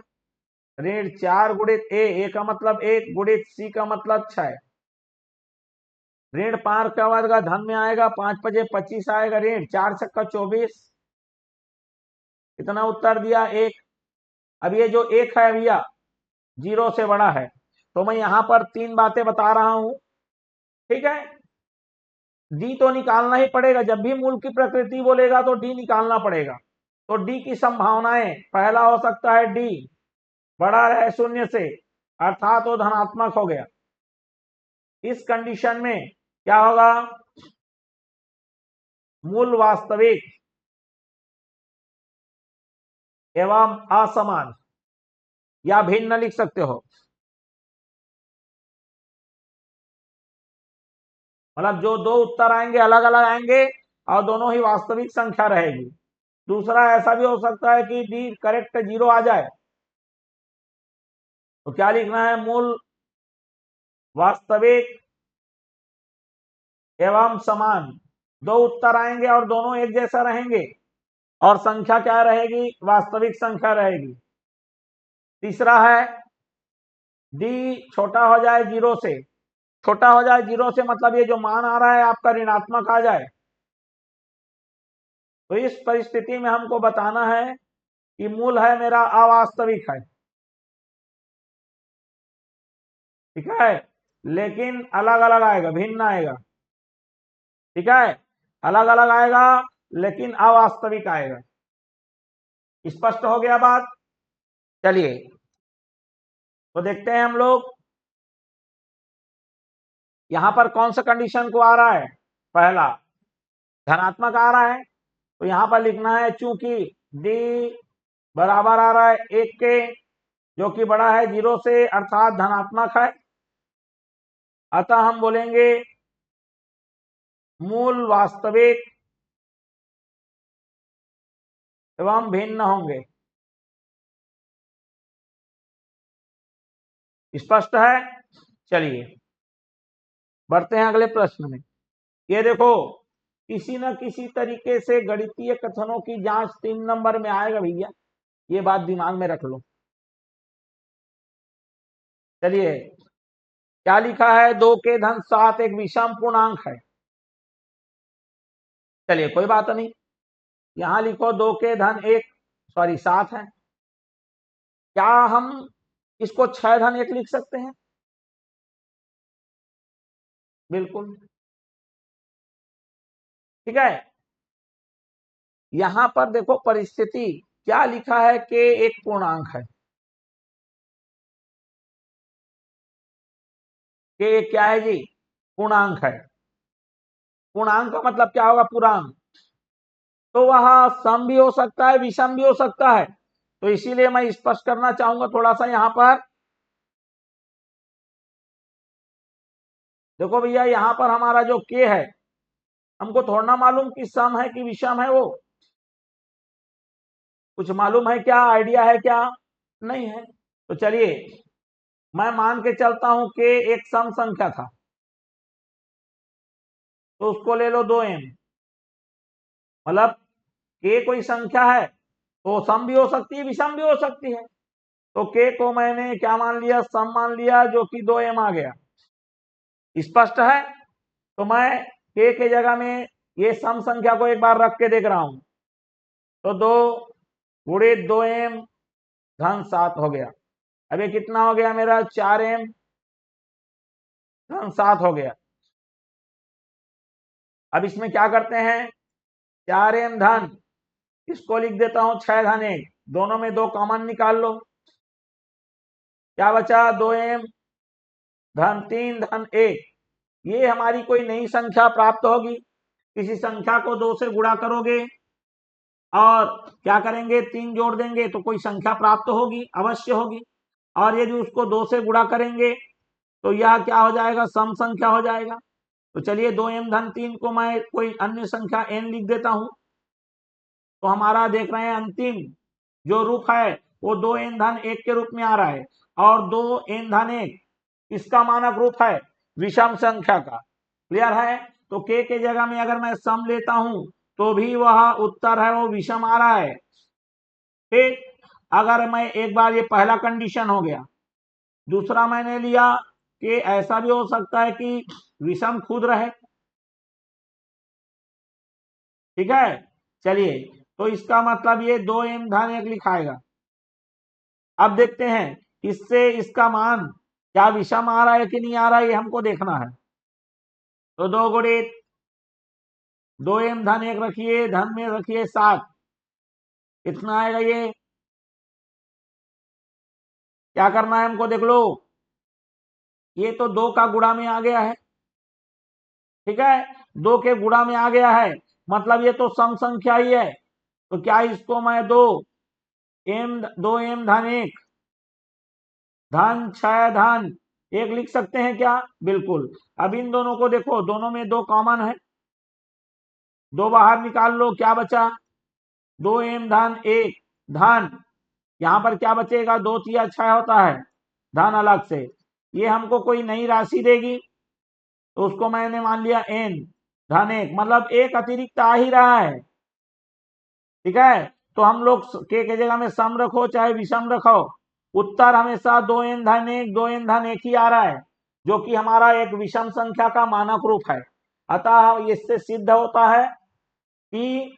ऋण 4 गुणित ए का मतलब 1 गुणित सी का मतलब 6। ऋण 5 का वर्ग धन में आएगा, 5 पजे 25 आएगा, ऋण 4 छक्का 24, इतना उत्तर दिया 1। अब ये जो 1 है भैया 0 से बड़ा है, तो मैं यहां पर 3 बातें बता रहा हूं, ठीक है। डी तो निकालना ही पड़ेगा, जब भी मूल की प्रकृति बोलेगा तो डी निकालना पड़ेगा। तो डी की संभावनाएं, पहला हो सकता है डी बड़ा है 0 से, अर्थात वो धनात्मक हो गया। इस कंडीशन में क्या होगा, मूल वास्तविक एवं असमान या भिन्न लिख सकते हो, मतलब जो 2 उत्तर आएंगे अलग अलग आएंगे और दोनों ही वास्तविक संख्या रहेगी। दूसरा ऐसा भी हो सकता है कि डी करेक्ट 0 आ जाए, तो क्या लिखना है, मूल वास्तविक एवं समान। 2 उत्तर आएंगे और दोनों एक जैसा रहेंगे, और संख्या क्या रहेगी, वास्तविक संख्या रहेगी। तीसरा है डी छोटा हो जाए 0 से, छोटा हो जाए 0 से मतलब ये जो मान आ रहा है आपका ऋणात्मक आ जाए। तो इस परिस्थिति में हमको बताना है कि मूल है मेरा अवास्तविक है, ठीक है, लेकिन अलग अलग आएगा, भिन्न आएगा, ठीक है, अलग अलग आएगा लेकिन अवास्तविक आएगा। स्पष्ट हो गया बात। चलिए तो देखते हैं हम लोग यहां पर कौन सा कंडीशन को आ रहा है, पहला धनात्मक आ रहा है, तो यहां पर लिखना है चूंकि डी बराबर आ रहा है 1 के, जो कि बड़ा है 0 से अर्थात धनात्मक है, अतः हम बोलेंगे मूल वास्तविक एवं भिन्न होंगे। स्पष्ट है? चलिए बढ़ते हैं अगले प्रश्न में। ये देखो, किसी न किसी तरीके से गणितीय कथनों की जांच 3 नंबर में आएगा भैया, ये बात दिमाग में रख लो। चलिए, क्या लिखा है? 2 के धन 7 एक विषम पूर्णांक है। चलिए कोई बात नहीं, यहां लिखो 2 के धन 7 है। क्या हम इसको 6 धन 1 लिख सकते हैं? बिल्कुल, ठीक है। यहां पर देखो परिस्थिति क्या लिखा है कि एक पूर्णांक है, कि क्या है जी? पूर्णांक है। पूर्णांक का मतलब क्या होगा? पूर्णांक। तो वह सम भी हो सकता है, विषम भी हो सकता है। तो इसीलिए मैं स्पष्ट करना चाहूंगा थोड़ा सा यहां पर। देखो भैया, यहां पर हमारा जो के है, हमको थोड़ा ना मालूम कि सम है कि विषम है। वो कुछ मालूम है क्या? आइडिया है क्या? नहीं है। तो चलिए मैं मान के चलता हूं कि एक सम संख्या था, तो उसको ले लो 2m। मतलब के कोई संख्या है तो सम भी हो सकती है, विषम भी हो सकती है। तो के को मैंने क्या मान लिया? सम मान लिया, जो कि 2m आ गया। स्पष्ट है? तो मैं के जगह में ये सम संख्या को एक बार रख के देख रहा हूं। तो 2 गुणे 2m धन 7 हो गया। अब ये कितना हो गया मेरा? 4m धन 7 हो गया। अब इसमें क्या करते हैं? 4m धन, इसको लिख देता हूं 6 धन 1, दोनों में 2 कॉमन निकाल लो। क्या बचा? 2m धन 3 धन 1। ये हमारी कोई नई संख्या प्राप्त होगी। किसी संख्या को 2 से गुणा करोगे और क्या करेंगे? 3 जोड़ देंगे तो कोई संख्या प्राप्त होगी, अवश्य होगी। और यदि उसको 2 से गुणा करेंगे तो यह क्या हो जाएगा? सम संख्या हो जाएगा। तो चलिए 2m धन 3 को मैं कोई अन्य संख्या n लिख देता हूं। तो हमारा देख रहे हैं अंतिम जो रूप है वो 2n धन 1 के रूप में आ रहा है। और 2n धन 1 इसका मानक रूप है विषम संख्या का। क्लियर है? तो के जगह में अगर मैं सम लेता हूं तो भी वह उत्तर है वो विषम आ रहा है। ठीक, अगर मैं एक बार, ये पहला कंडीशन हो गया। दूसरा मैंने लिया कि ऐसा भी हो सकता है कि विषम खुद रहे। ठीक है, चलिए, तो इसका मतलब ये 2m धन 1 लिखाएगा। अब देखते हैं इससे इसका मान क्या विषम आ रहा है कि नहीं आ रहा है, ये हमको देखना है। तो 2 गुणे 2m धन 1 रखिए, धन में रखिए 7, कितना आएगा ये? क्या करना है हमको? देख लो, ये तो 2 का गुणा में आ गया है। ठीक है, 2 के गुणा में आ गया है, मतलब ये तो सम संख्या ही है। तो क्या इसको मैं 2m धन 1 धन 6 धन 1 लिख सकते हैं क्या? बिल्कुल। अब इन दोनों को देखो, दोनों में 2 कॉमन है, 2 बाहर निकाल लो। क्या बचा? 2m धन 1 धन, यहां पर क्या बचेगा? 2 तिया 6 होता है, धन अलग से। ये हमको कोई नई राशि देगी तो उसको मैंने मान लिया n धन 1, मतलब एक अतिरिक्त आ ही रहा है। ठीक है, तो हम लोग के जगह में सम रखो चाहे विषम रखो, उत्तर हमेशा 2n धन 1 2n धन 1 ही आ रहा है, जो कि हमारा एक विषम संख्या का मानक रूप है। अतः इससे सिद्ध होता है कि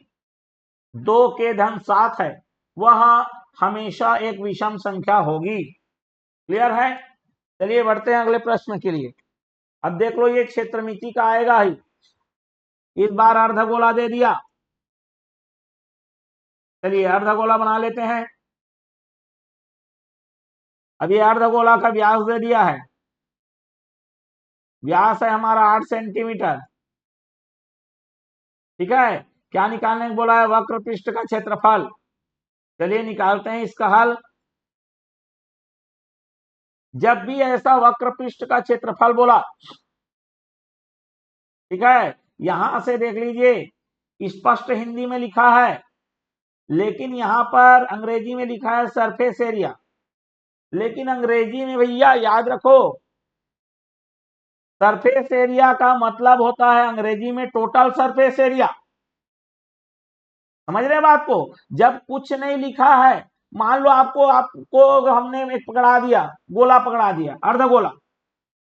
2 के धन 7 है वह हमेशा एक विषम संख्या होगी। क्लियर है? चलिए बढ़ते हैं अगले प्रश्न के लिए। अब देख लो, ये क्षेत्रमिति का आएगा ही। इस बार अर्धगोला दे दिया। चलिए अर्धगोला बना लेते हैं। अब ये अर्धगोला का व्यास दे दिया है। व्यास है हमारा 8 सेंटीमीटर। ठीक है, क्या निकालने को बोला है? वक्र पृष्ठ का क्षेत्रफल। चलिए निकालते हैं इसका हल। जब भी ऐसा वक्र पृष्ठ का क्षेत्रफल बोला, ठीक है, यहां से देख लीजिए, स्पष्ट हिंदी में लिखा है लेकिन यहां पर अंग्रेजी में लिखा है सरफेस एरिया। लेकिन अंग्रेजी में भैया याद रखो, सरफेस एरिया का मतलब होता है अंग्रेजी में टोटल सरफेस एरिया। समझ रहे बात को? जब कुछ नहीं लिखा है, मान लो आपको हमने एक पकड़ा दिया, गोला पकड़ा दिया, अर्धगोला,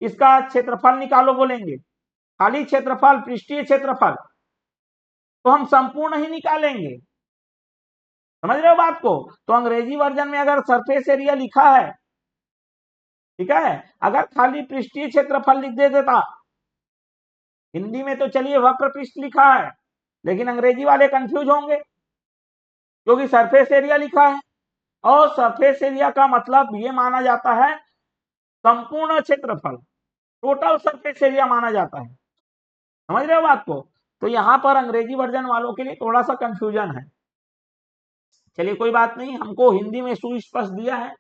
इसका क्षेत्रफल निकालो बोलेंगे, खाली क्षेत्रफल, पृष्ठीय क्षेत्रफल, तो हम संपूर्ण ही निकालेंगे। समझ रहे हो बात को? तो अंग्रेजी वर्जन में अगर सरफेस एरिया लिखा है, ठीक है, अगर खाली पृष्ठीय क्षेत्रफल लिख दे देता, हिंदी में तो चलिए वक्र पृष्ठ लिखा है, लेकिन अंग्रेजी वाले कंफ्यूज होंगे क्योंकि सरफेस एरिया लिखा है, और सरफेस एरिया का मतलब ये माना जाता है संपूर्ण क्षेत्रफल, टोटल सरफेस एरिया माना जाता है। समझ रहे हो बात को? तो यहां पर अंग्रेजी वर्जन वालों के लिए थोड़ा सा कंफ्यूजन है। चलिए कोई बात नहीं, हमको हिंदी में सुस्पष्ट दिया है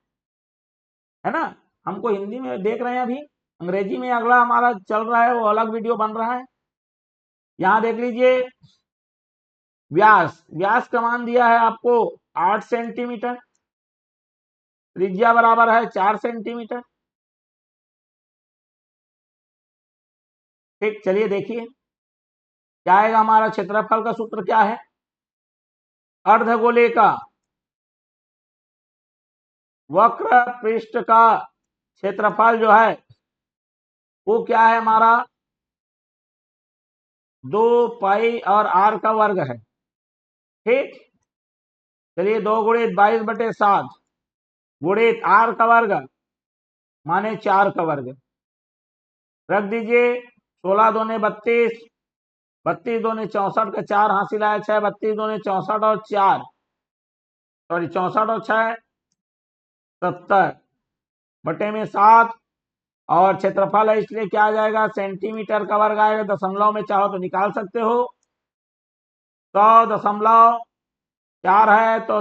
ना, हमको हिंदी में देख रहे हैं। अभी अंग्रेजी में अगला हमारा चल रहा है, वो अलग वीडियो बन रहा है। यहां देख लीजिए, व्यास का मान दिया है आपको 8 सेंटीमीटर, त्रिज्या बराबर है 4 सेंटीमीटर। ठीक, चलिए देखिए क्या आएगा। हमारा क्षेत्रफल का सूत्र क्या है? अर्धगोले का वक्र पृष्ठ का क्षेत्रफल जो है वो क्या है हमारा, 2 पाई और r का वर्ग है। ठीक, चलिए 2 गुणित 22/7 गुणित r का वर्ग माने 4 का वर्ग, रख दीजिए। 16 दूने 32, 32 दूने 64 का 4 हासिल आया 6, 32 दूने 64 और 4, सॉरी 64 और 6 70 बटे में 7, और क्षेत्रफल है इसलिए क्या आ जाएगा, सेंटीमीटर का वर्ग आएगा। दशमलव में चाहो तो निकाल सकते हो, 100.4 है तो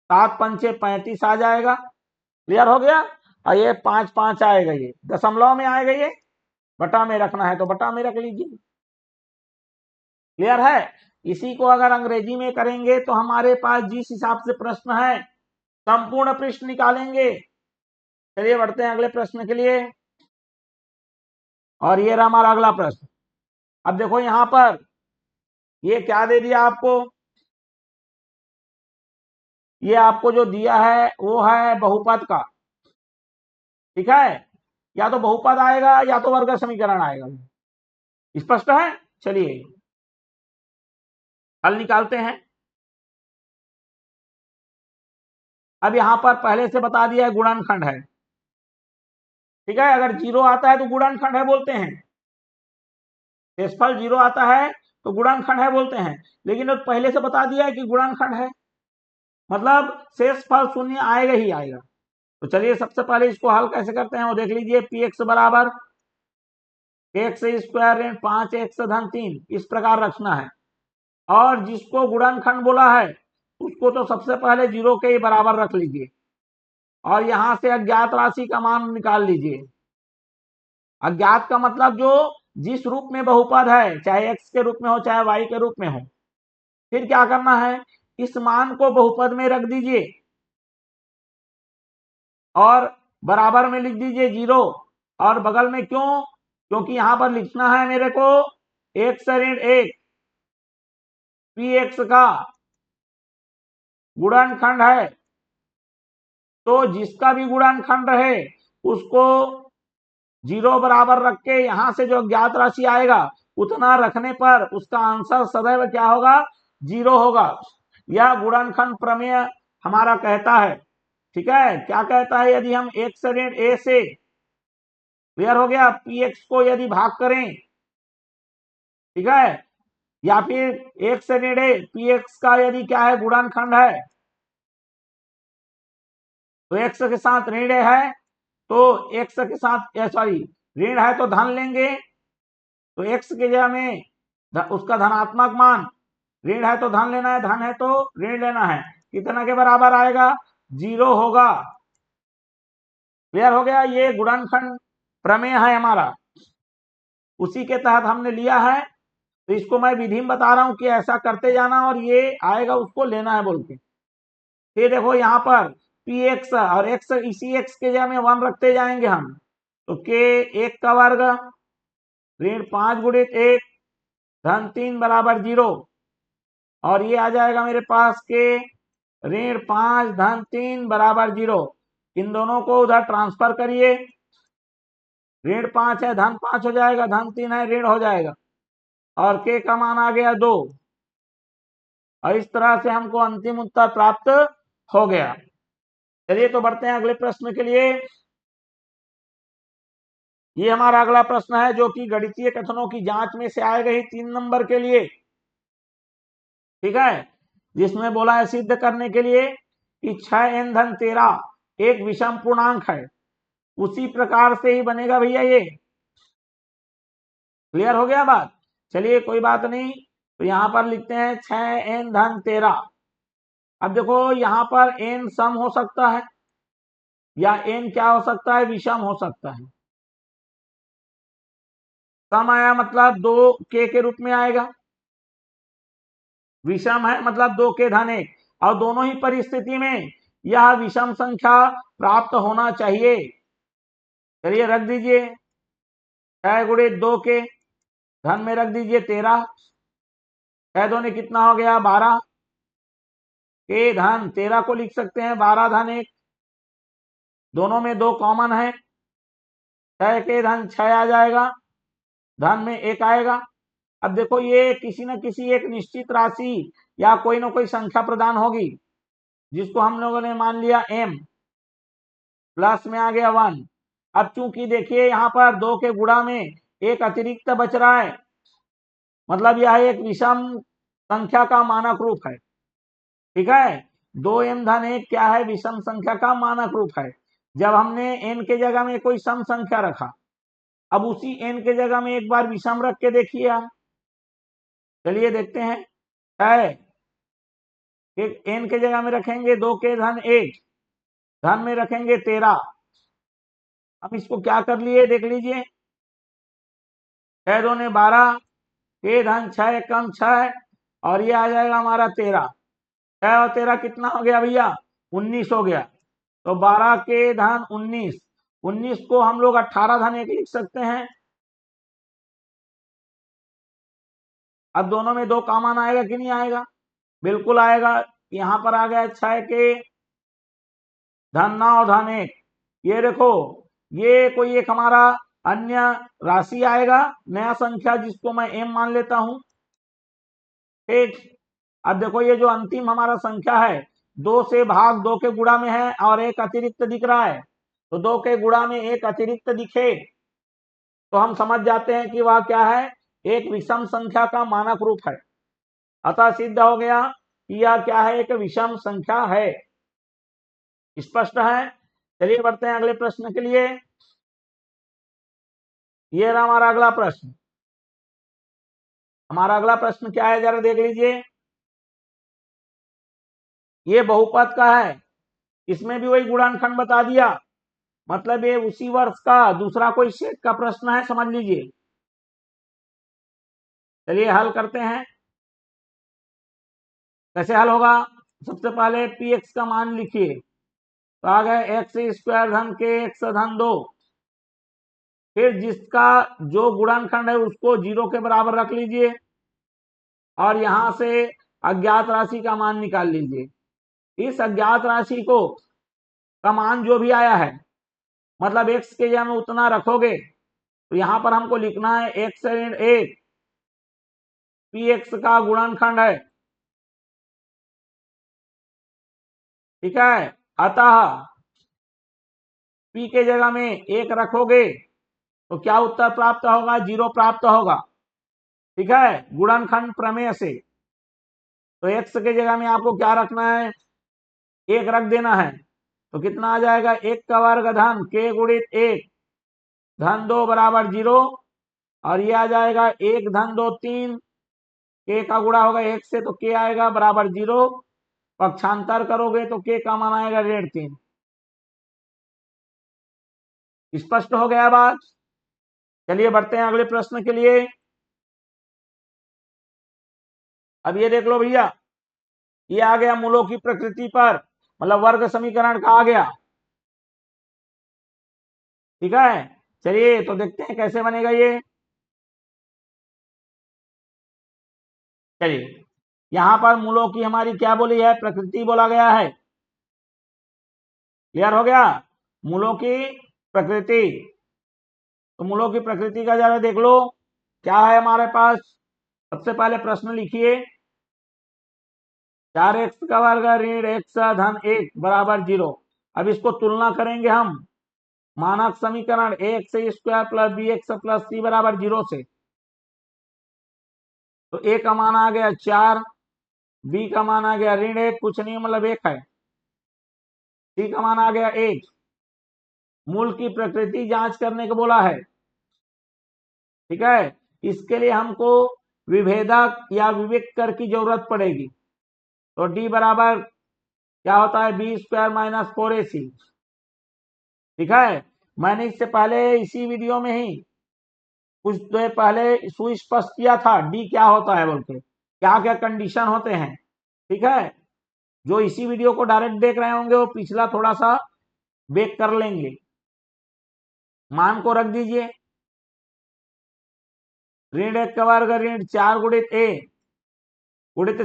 7 पंचे 35 आ जाएगा। क्लियर हो गया? और ये 5 5 आएगा, ये दशमलव में आएगा, ये बटा में रखना है तो बटा में रख लीजिए। क्लियर है? इसी को अगर अंग्रेजी में करेंगे तो हमारे पास जिस हिसाब से प्रश्न है संपूर्ण पृष्ठ निकालेंगे। चलिए बढ़ते हैं अगले प्रश्न के लिए, और ये रहा हमारा अगला प्रश्न। अब देखो यहां पर ये क्या दे दिया आपको, ये आपको जो दिया है वो है बहुपद का। ठीक है, या तो बहुपद आएगा या तो वर्ग समीकरण आएगा। स्पष्ट है? चलिए हल निकालते हैं। अब यहां पर पहले से बता दिया है गुणनखंड है। ठीक है, अगर 0 आता है तो गुणनखंड है बोलते हैं, शेषफल 0 आता है तो गुणनखंड है बोलते हैं। लेकिन अब पहले से बता दिया है कि गुणनखंड है, मतलब शेषफल 0 आएगा ही आएगा। तो चलिए सबसे पहले इसको हल कैसे करते हैं वो देख लीजिए। पी एक्स बराबर एक्स स्क्वायर ऋण 5x धन 3, इस प्रकार रखना है। और जिसको गुणनखंड बोला है उसको तो सबसे पहले 0 के ही बराबर रख लीजिए, और यहां से अज्ञात राशि का मान निकाल लीजिए। अज्ञात का मतलब जो जिस रूप में बहुपद है, चाहे x के रूप में हो चाहे y के रूप में हो। फिर क्या करना है, इस मान को बहुपद में रख दीजिए और बराबर में लिख दीजिए 0, और बगल में क्यों, क्योंकि यहां पर लिखना है मेरे को x ऋण 1 px का गुणनखंड है। तो जिसका भी गुणनखंड रहे उसको 0 बराबर रख के यहां से जो ज्ञात राशि आएगा उतना रखने पर उसका आंसर सदैव क्या होगा, 0 होगा। यह गुणनखंड प्रमेय हमारा कहता है। ठीक है, क्या कहता है, यदि हम x ऋण a से, क्लियर हो गया, px को यदि भाग करें, ठीक है, या फिर x ऋण a px का यदि क्या है गुणनखंड है, तो x के साथ ऋण है तो x के साथ सॉरी ऋण है तो धन लेंगे, तो x के जगह में उसका धनात्मक मान, ऋण है तो धन लेना है, धन है तो ऋण लेना है, कितना के बराबर आएगा, 0 होगा। क्लियर हो गया? ये गुणनखंड प्रमेय है हमारा, उसी के तहत हमने लिया है। तो इसको मैं विधि में बता रहा हूं कि ऐसा करते जाना और ये आएगा उसको लेना है बोल के। फिर देखो यहाँ पर पी एक्स और एक्स, इसी एक्स के जगह में 1 रखते जाएंगे हम, तो के 1 का वर्ग ऋण 5 गुणित 1 धन 3 बराबर 0, और ये आ जाएगा मेरे पास के ऋण 5 धन 3 बराबर 0। इन दोनों को उधर ट्रांसफर करिए, ऋण 5 है धन 5 हो जाएगा, धन 3 है ऋण हो जाएगा, और के का मान आ गया 2, और इस तरह से हमको अंतिम उत्तर प्राप्त हो गया। चलिए तो बढ़ते हैं अगले प्रश्न के लिए। ये हमारा अगला प्रश्न है जो कि गणितीय कथनों की जांच में से आएगा ही 3 नंबर के लिए, ठीक है, जिसमें बोला है सिद्ध करने के लिए कि 6n धन 13 एक विषम पूर्णांक है, उसी प्रकार से ही बनेगा भैया ये। क्लियर हो गया बात? चलिए कोई बात नहीं, तो यहां पर लिखते हैं 6n धन 13। अब देखो यहां पर n सम हो सकता है या n क्या हो सकता है, विषम हो सकता है। सम आया मतलब 2 के रूप में आएगा, विषम है मतलब 2 के धन 1, और दोनों ही परिस्थिति में यह विषम संख्या प्राप्त होना चाहिए। चलिए रख दीजिए 6 गुणित 2 के धन में रख दीजिए 13, 6 2 ने कितना हो गया 12, के धन 13 को लिख सकते हैं 12 धन 1, दोनों में 2 कॉमन है, 6 के धन 6 आ जाएगा, धन में 1 आएगा। अब देखो ये किसी न किसी एक निश्चित राशि या कोई ना कोई संख्या प्रदान होगी, जिसको हम लोगों ने मान लिया m, प्लस में आ गया 1। अब चूंकि देखिए यहाँ पर 2 के गुणा में एक अतिरिक्त बच रहा है, मतलब यह एक विषम संख्या का मानक रूप है, ठीक है। 2m धन 1 क्या है, विषम संख्या का मानक रूप है। जब हमने n के जगह में कोई सम संख्या रखा, अब उसी n के जगह में एक बार विषम रख के देखिए आप। चलिए देखते हैं, है एक n के जगह में रखेंगे 2 के धन 1, धन में रखेंगे 13। अब इसको क्या कर लिए देख लीजिए, 6 2 ने 12, के धन 6 कम 6, और ये आ जाएगा हमारा 13। 6 और 13 कितना हो गया भैया, 19 हो गया। तो 12 के धन 19, 19 को हम लोग 18 धन 1 लिख सकते हैं। अब दोनों में 2 कॉमन आएगा कि नहीं आएगा, बिल्कुल आएगा। यहां पर आ गया 6 के धन 9 और धन 1, ये देखो ये कोई एक हमारा अन्य राशि आएगा, नया संख्या, जिसको मैं m मान लेता हूं, ठीक। अब देखो ये जो अंतिम हमारा संख्या है 2 से भाग 2 के गुणा में है और एक अतिरिक्त दिख रहा है, तो 2 के गुणा में एक अतिरिक्त दिखे तो हम समझ जाते हैं कि वह क्या है, एक विषम संख्या का मानक रूप है। अतः सिद्ध हो गया कि यह क्या है, एक विषम संख्या है। स्पष्ट है? चलिए बढ़ते हैं अगले प्रश्न के लिए। ये रहा हमारा अगला प्रश्न। हमारा अगला प्रश्न क्या है, जरा देख लीजिए। ये बहुपद का है, इसमें भी वही गुणनखंड बता दिया, मतलब ये उसी वर्ष का दूसरा कोई सेट का प्रश्न है, समझ लीजिए। चलिए हल करते हैं। कैसे हल होगा, सबसे पहले पी एक्स का मान लिखिए, तो आ गए एक्स स्क्वायर धन के एक्स धन 2, फिर जिसका जो गुणनखंड है उसको 0 के बराबर रख लीजिए, और यहां से अज्ञात राशि का मान निकाल लीजिए। इस अज्ञात राशि को का मान जो भी आया है, मतलब एक्स के जगह में उतना रखोगे, तो यहां पर हमको लिखना है एक्स ऋण 1 पी एक्स का गुणनखंड है, ठीक है। अतः पी के जगह में 1 रखोगे तो क्या उत्तर प्राप्त होगा, 0 प्राप्त होगा, ठीक है, गुणनखंड प्रमेय से। तो एक्स के जगह में आपको क्या रखना है, 1 रख देना है, तो कितना आ जाएगा, 1 का वर्ग धन के गुणित 1 धन 2 बराबर 0, और ये आ जाएगा 1 धन 2 3, के का गुणा होगा 1 से तो के आएगा बराबर 0, पक्षांतर करोगे तो के का मान आएगा ऋण 3। स्पष्ट हो गया बात? चलिए बढ़ते हैं अगले प्रश्न के लिए। अब ये देख लो भैया, ये आ गया मूलों की प्रकृति पर, मतलब वर्ग समीकरण का आ गया। ठीक है, चलिए तो देखते हैं कैसे बनेगा ये। चलिए, यहां पर मूलों की हमारी क्या बोली है, प्रकृति बोला गया है। क्लियर हो गया, मूलों की प्रकृति। तो मूलों की प्रकृति का जरा देख लो क्या है हमारे पास। सबसे पहले प्रश्न लिखिए, 4x का वर्ग ऋण x धन 1 बराबर 0। अब इसको तुलना करेंगे हम मानक समीकरण ax square plus bx plus c बराबर 0 से। तो a का मान आ गया 4, b का मान आ गया ऋण 1, कुछ नहीं मतलब 1 है, c का मान आ गया 1। मूल की प्रकृति जांच करने को बोला है। ठीक है, इसके लिए हमको विभेदक या विवेक कर की जरूरत पड़ेगी। तो d बराबर क्या होता है, बी स्क्वायर माइनस 4ac। ठीक है, मैंने इससे पहले इसी वीडियो में ही कुछ देर पहले सुस्पष्ट किया था डी क्या होता है बोल के, क्या क्या कंडीशन होते हैं। ठीक है, जो इसी वीडियो को डायरेक्ट देख रहे होंगे वो पिछला थोड़ा सा बेक कर लेंगे। मान को रख दीजिए, ऋण 1 का वर्ग ऋण 4 गुणित a गुणित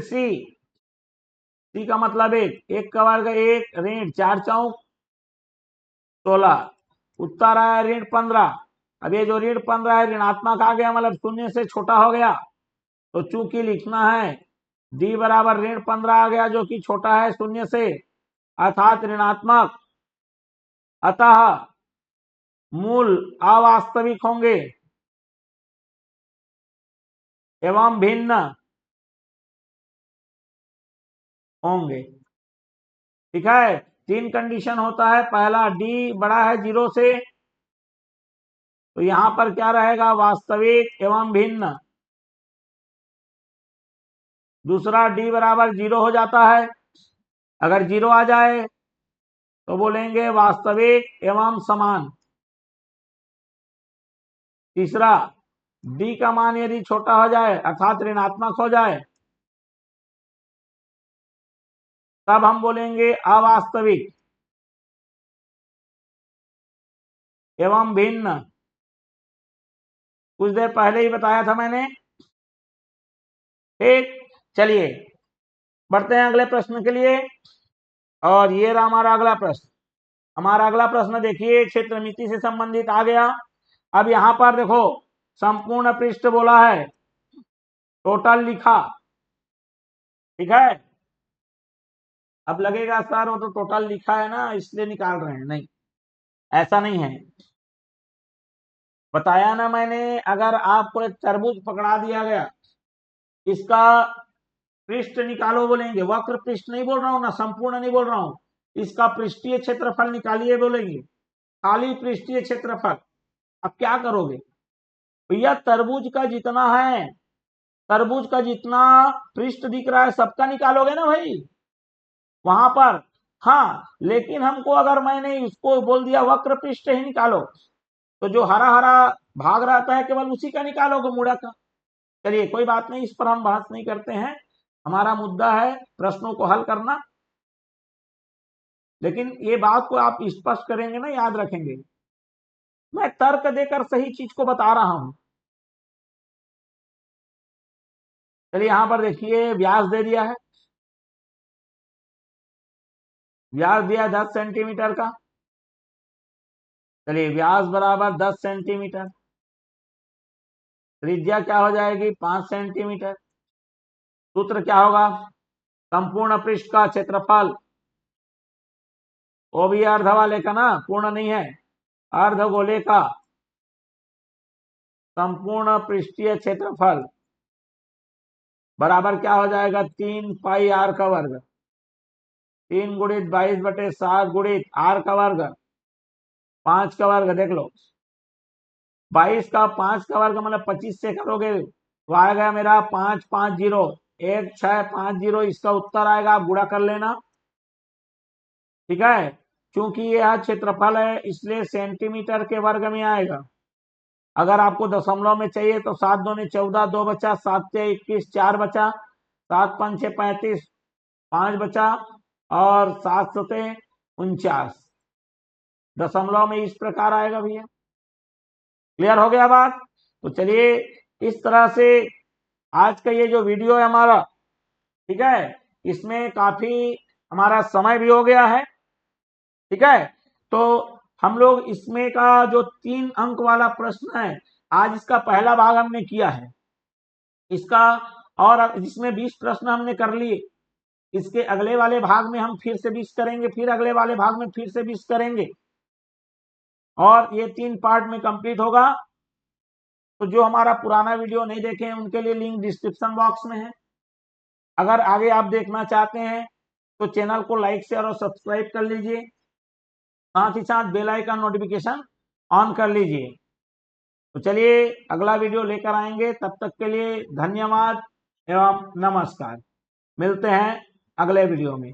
c का मतलब 1 का वर्ग 1 ऋण 4 चौक 16, उत्तर आया ऋण 15। अब ये जो ऋण 15 है ऋणात्मक आ गया, मतलब शून्य से छोटा हो गया। तो चूंकि लिखना है d बराबर ऋण 15 आ गया जो कि छोटा है शून्य से अर्थात ऋणात्मक, अतः मूल अवास्तविक होंगे एवं भिन्न होंगे। ठीक है, 3 कंडीशन होता है। पहला d बड़ा है 0 से, तो यहां पर क्या रहेगा, वास्तविक एवं भिन्न। दूसरा d बराबर 0 हो जाता है, अगर 0 आ जाए तो बोलेंगे वास्तविक एवं समान। तीसरा d का मान यदि छोटा हो जाए अर्थात ऋणात्मक हो जाए तब हम बोलेंगे अवास्तविक एवं भिन्न। कुछ देर पहले ही बताया था मैंने। ठीक, चलिए बढ़ते हैं अगले प्रश्न के लिए। और ये रहा हमारा अगला प्रश्न। हमारा अगला प्रश्न देखिए, क्षेत्रमिति से संबंधित आ गया। अब यहां पर देखो संपूर्ण पृष्ठ बोला है, टोटल लिखा। ठीक है, अब लगेगा सर वो तो टोटल लिखा है ना इसलिए निकाल रहे हैं, नहीं ऐसा नहीं है। बताया ना मैंने, अगर आपको एक तरबूज पकड़ा दिया गया, इसका पृष्ठ निकालो बोलेंगे, वक्र पृष्ठ नहीं बोल रहा हूं ना, संपूर्ण नहीं बोल रहा हूं, इसका पृष्ठीय क्षेत्रफल निकालिए बोलेंगे, खाली पृष्ठीय क्षेत्रफल। अब क्या करोगे भैया, तरबूज का जितना है, तरबूज का जितना पृष्ठ दिख रहा है सबका निकालोगे ना भाई वहां पर। हाँ, लेकिन हमको अगर मैंने इसको बोल दिया वक्र पृष्ठ ही निकालो, तो जो हरा हरा भाग रहता है केवल उसी का निकालोगे, मुड़ा का। चलिए कोई बात नहीं, इस पर हम बहस नहीं करते हैं, हमारा मुद्दा है प्रश्नों को हल करना। लेकिन ये बात को आप स्पष्ट करेंगे ना, याद रखेंगे, मैं तर्क देकर सही चीज को बता रहा हूं। चलिए यहां पर देखिए व्यास दे दिया है, व्यास दिया 10 सेंटीमीटर का। चलिए व्यास बराबर 10 सेंटीमीटर, त्रिज्या क्या हो जाएगी 5 सेंटीमीटर। सूत्र क्या होगा, संपूर्ण पृष्ठ का क्षेत्रफल, वो भी अर्ध वाले का ना, पूर्ण नहीं है, अर्ध गोले का संपूर्ण पृष्ठीय क्षेत्रफल बराबर क्या हो जाएगा 3 पाई आर का वर्ग, 3 गुणित 22/7 गुणित आर का वर्ग 5 का वर्ग। देख लो 22 का 5 का वर्ग मतलब 25 से करोगे तो आएगा मेरा 5501650, इसका उत्तर आएगा, आप गुणा कर लेना। ठीक है, क्योंकि यह क्षेत्रफल है इसलिए सेंटीमीटर के वर्ग में आएगा। अगर आपको दशमलव में चाहिए तो 7 दूनी 14, 2 बचा, 7 से 21 4 बचा, 7 5 6 35, 5 बचा और 7 सते 49, दशमलव में इस प्रकार आएगा भैया। क्लियर हो गया बात? तो चलिए इस तरह से आज का ये जो वीडियो है हमारा, ठीक है, इसमें काफी हमारा समय भी हो गया है, ठीक है। तो हम लोग इसमें का जो 3 अंक वाला प्रश्न है, आज इसका पहला भाग हमने किया है इसका, और जिसमें 20 प्रश्न हमने कर लिए। इसके अगले वाले भाग में हम फिर से 20 करेंगे, फिर अगले वाले भाग में फिर से 20 करेंगे, और ये 3 पार्ट में कंप्लीट होगा। तो जो हमारा पुराना वीडियो नहीं देखे हैं उनके लिए लिंक डिस्क्रिप्शन बॉक्स में है। अगर आगे आप देखना चाहते हैं तो चैनल को लाइक शेयर और सब्सक्राइब कर लीजिए, साथ ही साथ बेल आइकन नोटिफिकेशन ऑन कर लीजिए। तो चलिए अगला वीडियो लेकर आएंगे, तब तक के लिए धन्यवाद एवं नमस्कार। मिलते हैं अगले वीडियो में।